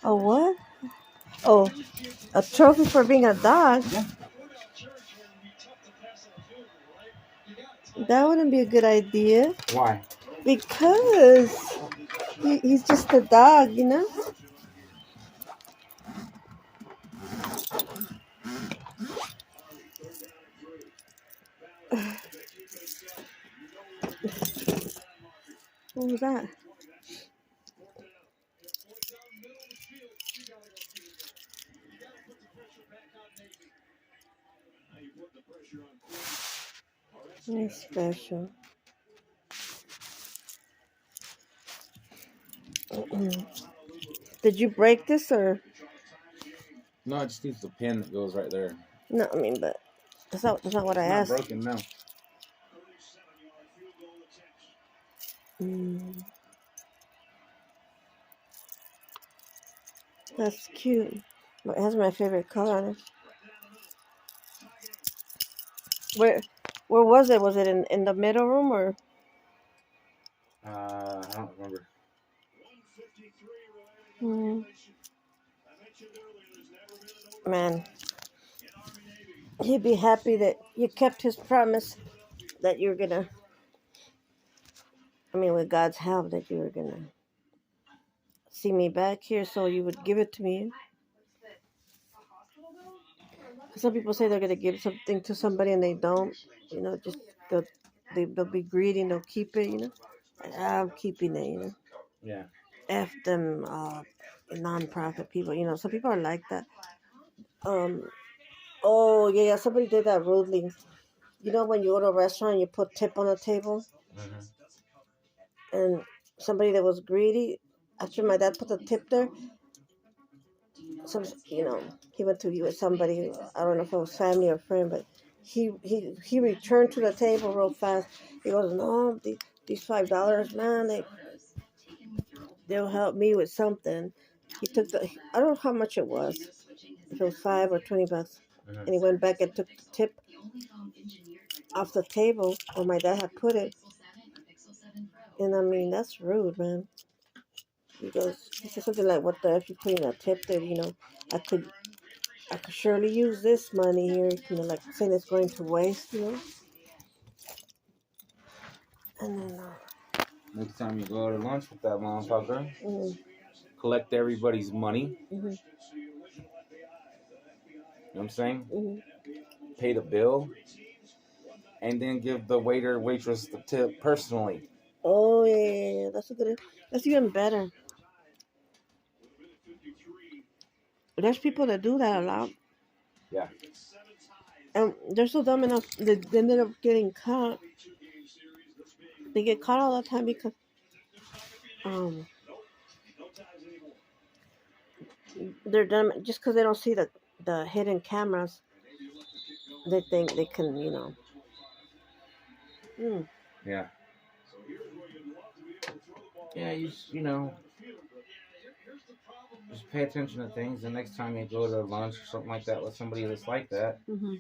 A what? Oh, a trophy for being a dog. Yeah. That wouldn't be a good idea. Why? Because he's just a dog, you know? What was that? Nice special. Did you break this or? No, it just needs the pin that goes right there. No, I mean, but that's not what I It's not asked. broken, no. That's cute. It has my favorite color on it. Where where was it? Was it in the middle room or? I don't remember. Man, he'd be happy that you kept his promise that you were gonna. I mean, with God's help, that you were gonna see me back here, so you would give it to me. Some people say they're gonna give something to somebody and they don't. You know, just they'll they'll be greedy and they'll keep it. You know, and I'm keeping it. You know, Yeah. f them non-profit people. You know, some people are like that. Um. Oh yeah, yeah. Somebody did that rudely. You know, when you go to a restaurant, you put tip on the table, and somebody that was greedy, after my dad put the tip there, he went to be with somebody. I don't know if it was family or friend, but he returned to the table real fast. He goes, no, these $5, man, they'll help me with something. He took I don't know how much it was, if it was $5 or $20, and he went back and took the tip off the table where my dad had put it. And I mean, that's rude, man. He said something like, "What the f you putting a tip there? You know, I could I could surely use this money here, you know, like saying it's going to waste, you know." And then, Next time you go to lunch with that motherfucker, mm-hmm, collect everybody's money. mm-hmm, You know what I'm saying? mm-hmm. Pay the bill, and then give the waiter waitress the tip personally. Oh yeah, that's even better. There's people that do that a lot, Yeah. and they're so dumb enough they ended up getting caught. They get caught all the time because um they're dumb just because they don't see the hidden cameras. They think they can, you know. Mm. Yeah. Yeah, you know, just pay attention to things. The next time you go to lunch or something like that with somebody that's like that, Mm-hmm.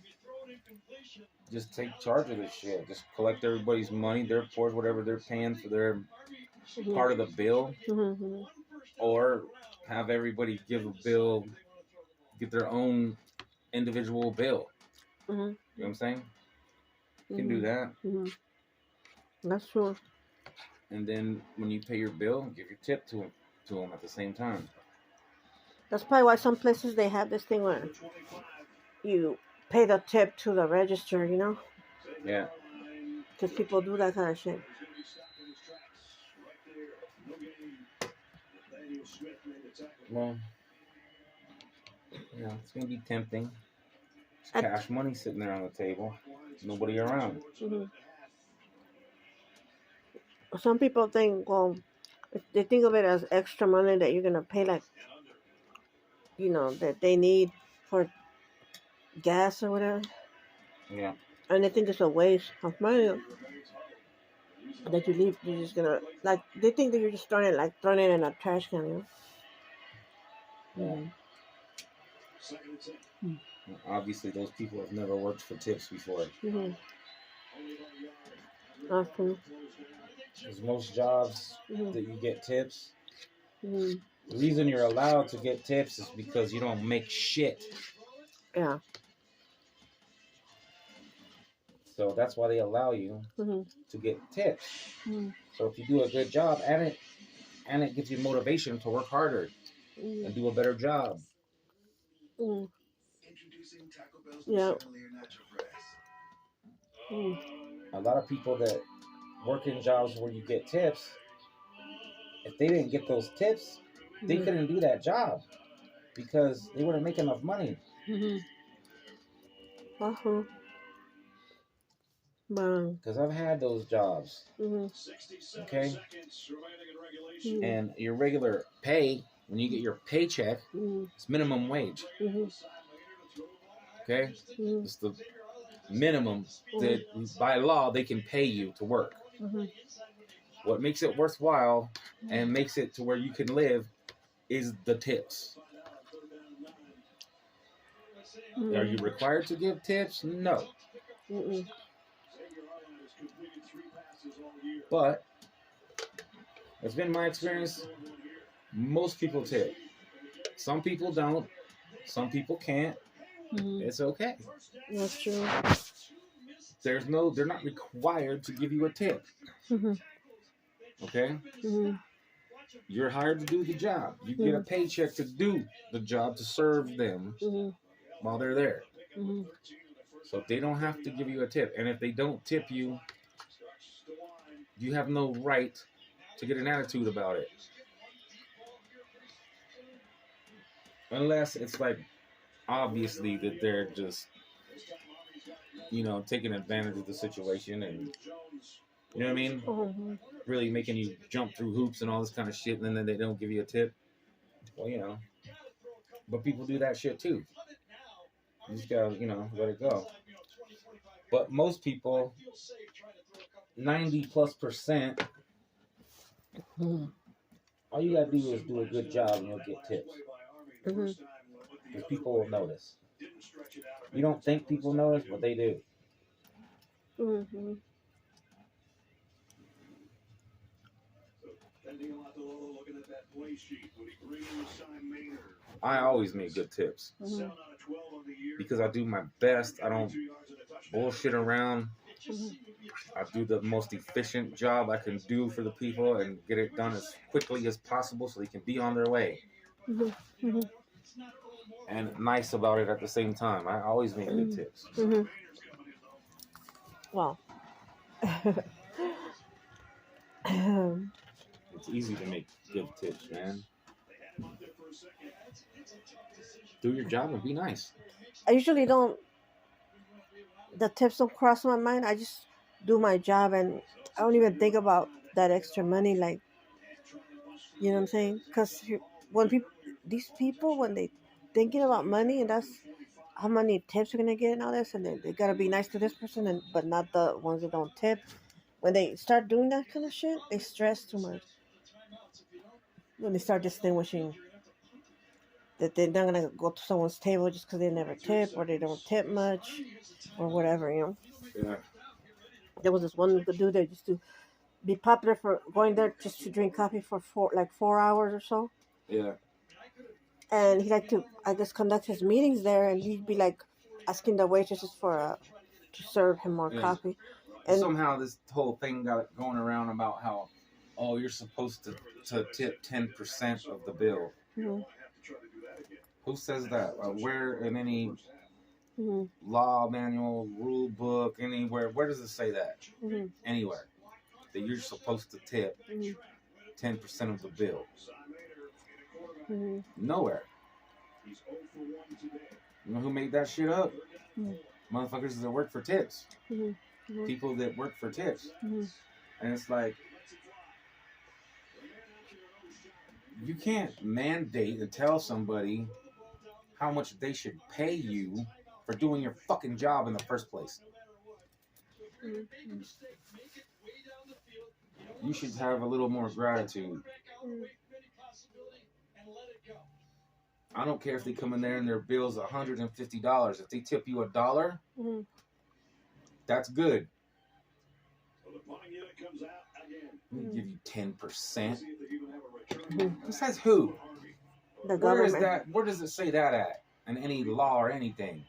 just take charge of this shit. Just collect everybody's money, their portion, whatever they're paying for their Mm-hmm. part of the bill, Mm-hmm. or have everybody give a bill, get their own individual bill. Mm-hmm. You know what I'm saying? You can do Mm-hmm. that. Mm-hmm. That's true. And then when you pay your bill, give your tip to them at the same time. That's probably why some places they have this thing where you pay the tip to the register, you know, Yeah. because people do that kind of shit. Well, it's gonna be tempting. It's At, cash money sitting there on the table. Nobody around. mm-hmm. Some people think, well, if they think of it as extra money that you're gonna pay, like, you know, that they need for gas or whatever, Yeah. and they think it's a waste of money that you leave. You're just gonna, like, they think that you're just throwing it in a trash can, you know. Obviously, those people have never worked for tips before. Mm-hmm. Awesome. Because most jobs Mm-hmm. that you get tips, Mm-hmm. The reason you're allowed to get tips is because you don't make shit. Yeah. So that's why they allow you to get tips. So if you do a good job at it, and it gives you motivation to work harder and do a better job. Yeah. A lot of people that work in jobs where you get tips, if they didn't get those tips, they couldn't do that job because they wouldn't make enough money. Because I've had those jobs. Okay? And your regular pay, when you get your paycheck, it's minimum wage. Okay? It's the minimum that by law they can pay you to work. What makes it worthwhile and makes it to where you can live is the tips. Are you required to give tips? No. But it's been my experience, most people tip. Some people don't. Some people can't. It's okay. That's true. They're not required to give you a tip. Okay? You're hired to do the job. You get a paycheck to do the job, to serve them while they're there. So they don't have to give you a tip. And if they don't tip you, you have no right to get an attitude about it. Unless it's like, obviously, that they're just, taking advantage of the situation and, you know what I mean? Really making you jump through hoops and all this kind of shit, and then they don't give you a tip. Well, but people do that shit too. You just gotta, let it go. But most people, 90+%, all you gotta do is do a good job and you'll get tips. Because people will notice. You don't think people notice, but they do. I always make good tips. Because I do my best. I don't bullshit around. I do the most efficient job I can do for the people and get it done as quickly as possible so they can be on their way. And nice about it at the same time. I always make good tips. Wow. It's easy to make good tips, man. Do your job and be nice. I usually don't. The tips don't cross my mind. I just do my job, and I don't even think about that extra money. Like, you know what I'm saying? Because when these people, when they thinking about money, and that's how many tips you're gonna get and all this, and they gotta be nice to this person, but not the ones that don't tip. When they start doing that kind of shit, they stress too much. When they start distinguishing that they're not gonna go to someone's table just because they never tip or they don't tip much or whatever, Yeah. There was this one dude that used to be popular for going there just to drink coffee for 4 hours or so. Yeah. And he liked to, I guess, conduct his meetings there, and he'd be like asking the waitresses to serve him more coffee. And somehow this whole thing got going around about how, you're supposed to tip 10% of the bill. Who says that? Where in any law manual, rule book, anywhere? Where does it say that? Anywhere that you're supposed to tip 10% of the bill? Nowhere. You know who made that shit up? Motherfuckers that work for tips. People that work for tips. And it's like, you can't mandate and tell somebody how much they should pay you for doing your fucking job in the first place. You should have a little more gratitude. I don't care if they come in there and their bill's $150. If they tip you $1, that's good. I'm gonna give you 10%. Besides who? The Where is government. that? Where does it say that at? In any law or anything?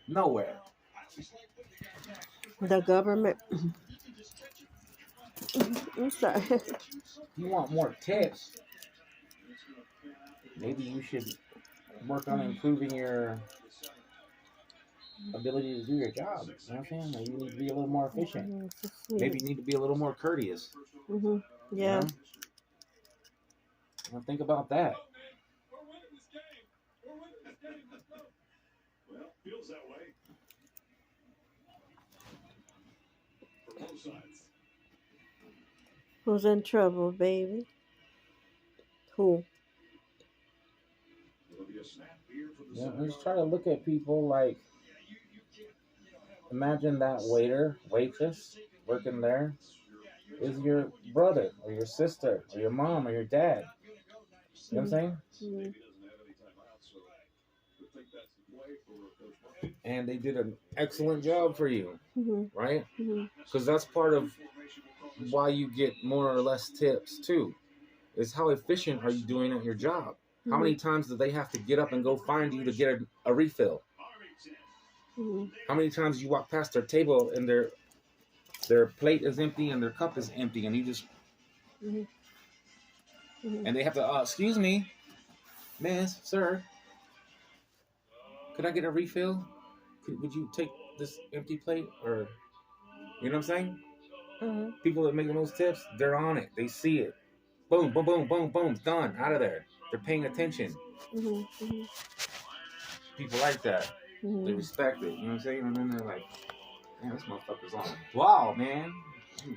Nowhere. The government. I'm sorry. You want more tips? Maybe you should work on improving your ability to do your job. You know what I'm saying? Maybe you need to be a little more efficient. Maybe you need to be a little more courteous. Mm-hmm. Yeah. You know? Well, think about that. Who's in trouble, baby? Who? Yeah, I just try to look at people like, imagine that waiter, waitress working there is your brother or your sister or your mom or your dad. You know what I'm saying? Mm-hmm. And they did an excellent job for you, Mm-hmm. right? Mm-hmm. Because that's part of why you get more or less tips too. Is how efficient are you doing at your job? How many times do they have to get up and go find you to get a refill? Mm-hmm. How many times you walk past their table and their plate is empty and their cup is empty and you just and they have to excuse me, miss, sir, could I get a refill? Would you take this empty plate? Or you know what I'm saying? Mm-hmm. People that make the most tips, they're on it. They see it. Boom, boom, boom, boom, boom. Done. Out of there. They're paying attention. Mm-hmm. People like that. Mm-hmm. They respect it. You know what I'm saying? And then they're like, man, this motherfucker's on. Wow, man.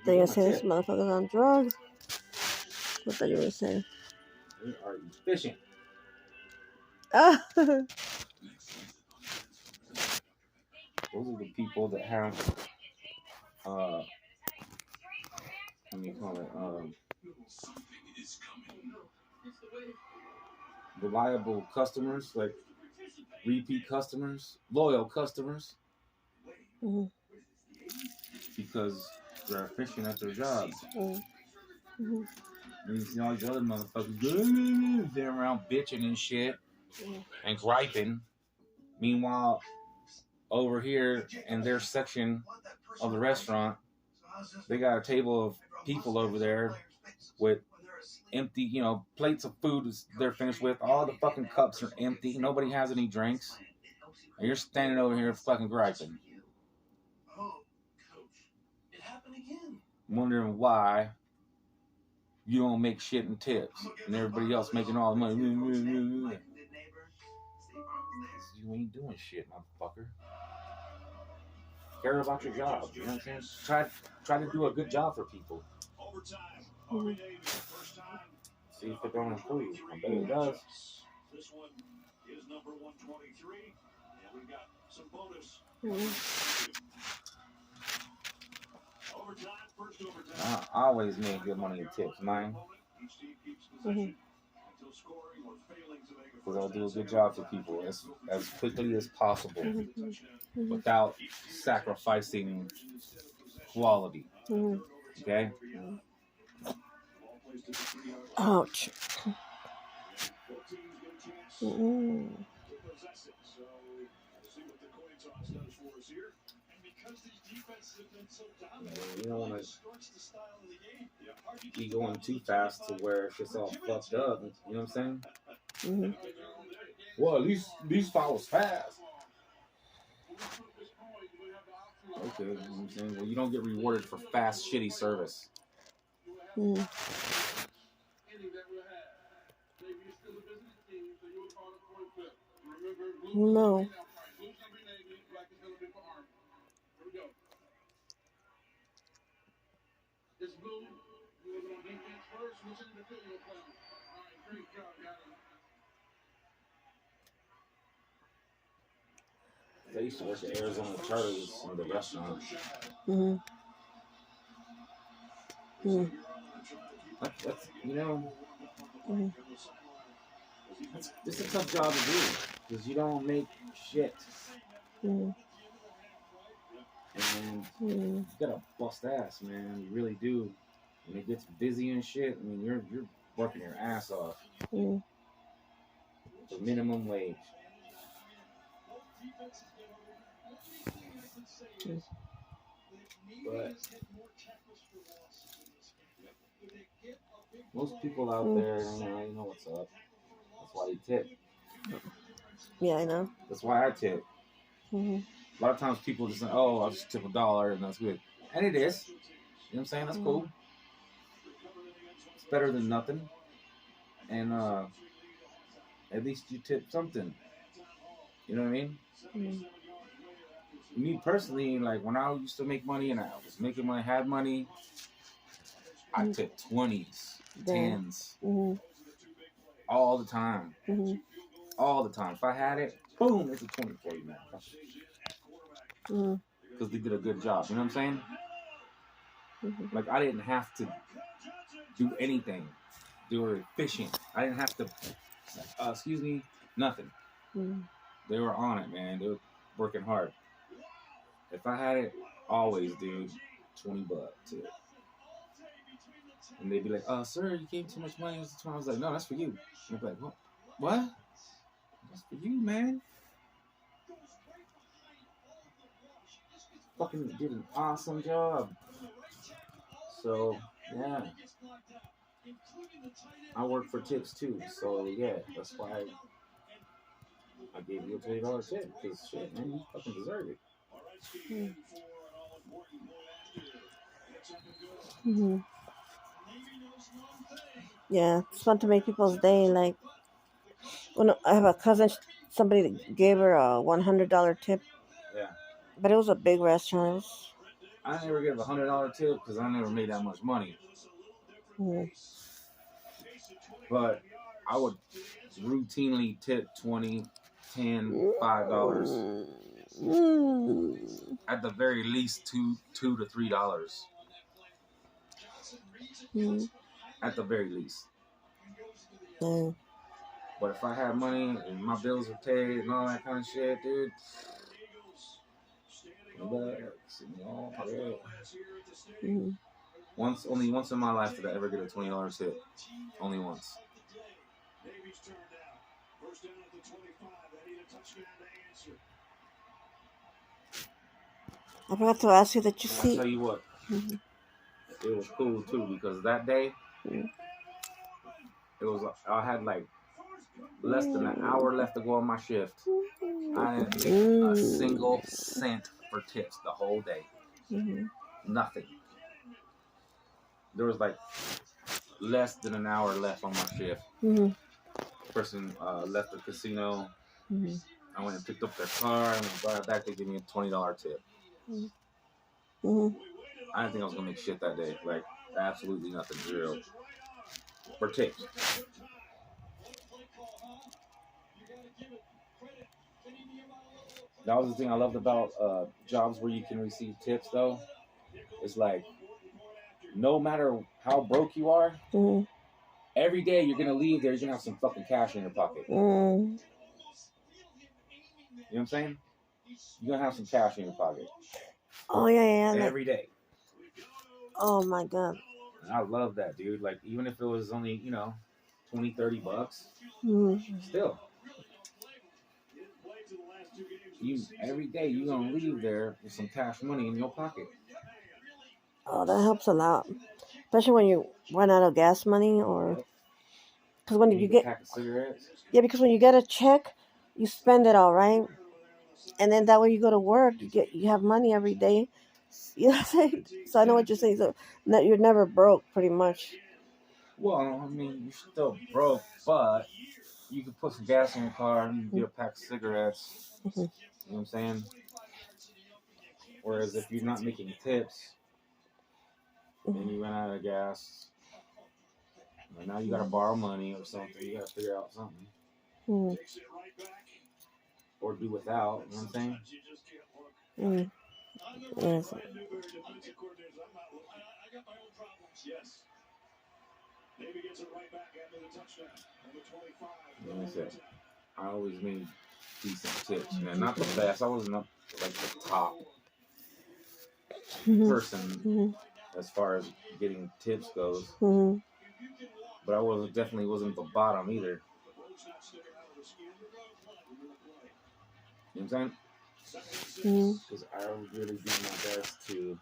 They gonna say this motherfucker's on drugs. What did you were saying? They are efficient. Ah. Those are the people that have what do you call it? Reliable customers, like repeat customers, loyal customers, Mm-hmm. because they're efficient at their jobs. Mm-hmm. And you see all these other motherfuckers they're around bitching and shit and griping. Meanwhile, over here in their section of the restaurant, they got a table of people over there with empty, plates of food they're finished with. All the fucking cups are empty. Nobody has any drinks. And you're standing over here fucking griping. Wondering why you don't make shit in tips and everybody else making all the money. You ain't doing shit, motherfucker. Care about your job. You know what I'm saying? Try to do a good job for people. Mm-hmm. See if it don't improve. I bet it does. I always make good money in tips, man. Because I'll do a good job for people as quickly as possible without sacrificing quality. Okay? Ouch. Mm-hmm. You don't want to be going too fast to where it's just all fucked up. You know what I'm saying? Mm-hmm. Well, at least I was fast. Okay, you know what I'm saying? Well, you don't get rewarded for fast, shitty service. Mm-hmm. No. They used to work at Arizona Charlie's in the restaurant. Mm-hmm. Mm-hmm. That's you know, Mm-hmm. it's a tough job to do because you don't make shit. Mm-hmm. And you gotta bust ass, man. You really do. When it gets busy and shit, I mean, you're working your ass off. Mm-hmm. for minimum wage. But most people out there, you know what's up. That's why they tip. Yeah, I know. That's why I tip. Mm-hmm. A lot of times people just say, "Oh, I'll just tip $1 and that's good," and it is. You know what I'm saying? That's cool. It's better than nothing, and at least you tip something. You know what I mean? Me personally, like when I used to make money and I was making money, had money, I tipped 20s, 10s, all the time. All the time. If I had it, boom, it's a 20 for you now. Because they did a good job. You know what I'm saying? Like I didn't have to do anything. They were efficient. I didn't have to, excuse me, nothing. They were on it, man. They were working hard. If I had it, always, dude, $20 tip. And they'd be like, sir, you gave too much money. I was like, no, that's for you. And they'd be like, what? That's for you, man. Fucking did an awesome job. So, yeah. I work for tips too. So, yeah, that's why I gave you a $20 tip. Because, shit, man, you fucking deserve it. Mm-hmm. Yeah, it's fun to make people's day. Like, when I have a cousin, somebody gave her a $100 tip. Yeah. But it was a big restaurant. I never give a $100 tip because I never made that much money. But I would routinely tip $20, $10, $5. At the very least, $2 to $3. At the very least. But if I had money and my bills were paid and all that kind of shit, dude. Only once in my life did I ever get a $20 tip. Only once. I forgot to ask you that you see. I'll tell you what. It was cool too because that day I had like less than an hour left to go on my shift. I didn't make a single cent for tips the whole day. Nothing. There was like less than an hour left on my shift. Person left the casino. I went and picked up their car and brought it back. They gave me a $20 tip. I didn't think I was gonna make shit that day. Like absolutely nothing, zero for tips. That was the thing I loved about jobs where you can receive tips, though. It's like, no matter how broke you are, every day you're going to leave there, you're going to have some fucking cash in your pocket. You know what I'm saying? You're going to have some cash in your pocket. Oh, yeah. Every day. Oh, my God. And I love that, dude. Like, even if it was only, $20, $30, still. Every day you're going to leave there with some cash money in your pocket. Oh, that helps a lot. Especially when you run out of gas money or... Because when you get... a pack of cigarettes. Yeah, because when you get a check, you spend it all, right? And then that way you go to work, you have money every day. You know what I'm saying? So I know what you're saying. So you're never broke, pretty much. Well, I mean, you're still broke, but you can put some gas in your car and you can get a pack of cigarettes. You know what I'm saying? Whereas if you're not making tips and you run out of gas, and now you got to borrow money or something. You got to figure out something. Or do without. You know what I'm saying? Yes. Like I said, I always made decent tips. Man, not the best. I wasn't up like the top person as far as getting tips goes. But I definitely wasn't the bottom either. You know what I'm saying? Because I really do my best to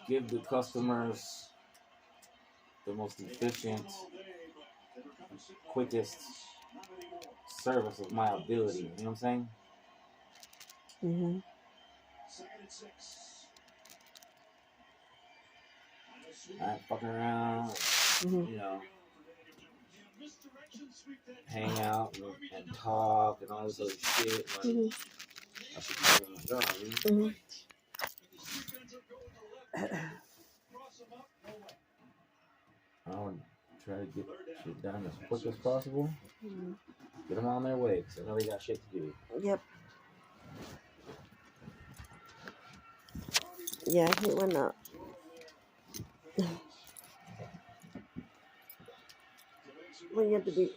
give the customers the most efficient, quickest service of my ability. You know what I'm saying? I ain't fucking around, you know, hang out and talk and all this other shit. Like, I should be doing my job, you know? I want to try to get shit done as quick as possible. Get them on their way, because I know they got shit to do. Yep. Yeah, I hate when when you have to be,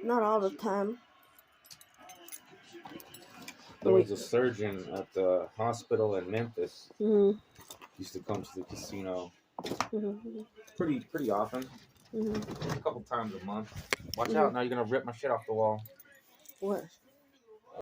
not all the time. There was a surgeon at the hospital in Memphis. Used to come to the casino pretty often. A couple times a month. Watch out, now you're going to rip my shit off the wall. What?